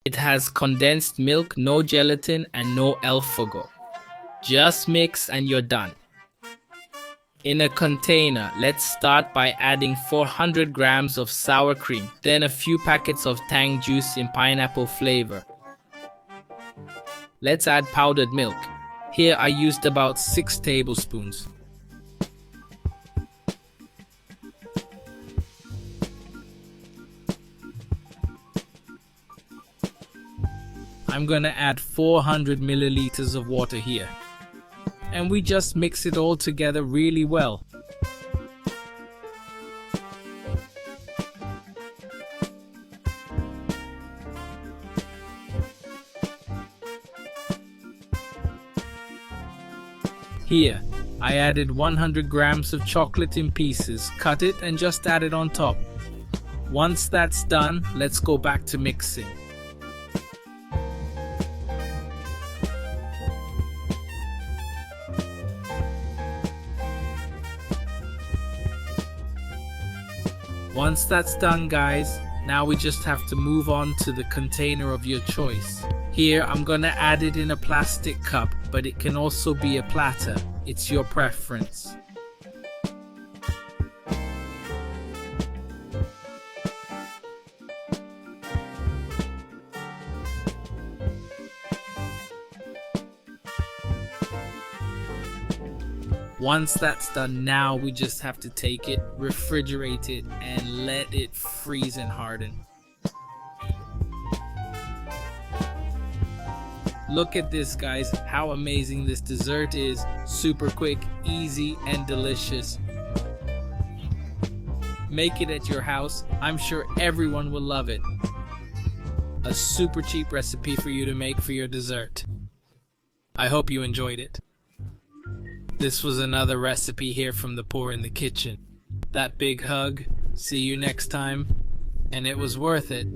It has condensed milk, no gelatin, and no alphago. Just mix and you're done. In a container, let's start by adding 400 grams of sour cream, then a few packets of tang juice in pineapple flavor. Let's add powdered milk. Here I used about 6 tablespoons. I'm gonna add 400 milliliters of water here. And we just mix it all together really well. Here, I added 100 grams of chocolate in pieces, cut it and just add it on top. Once that's done, let's go back to mixing. Once that's done, guys, now we just have to move on to the container of your choice. Here I'm gonna add it in a plastic cup, but it can also be a platter. It's your preference. Once that's done, now we just have to take it, refrigerate it, and let it freeze and harden. Look at this, guys, how amazing this dessert is. Super quick, easy, and delicious. Make it at your house. I'm sure everyone will love it. A super cheap recipe for you to make for your dessert. I hope you enjoyed it. This was another recipe here from the Poor in the Kitchen. That big hug. See you next time. And it was worth it.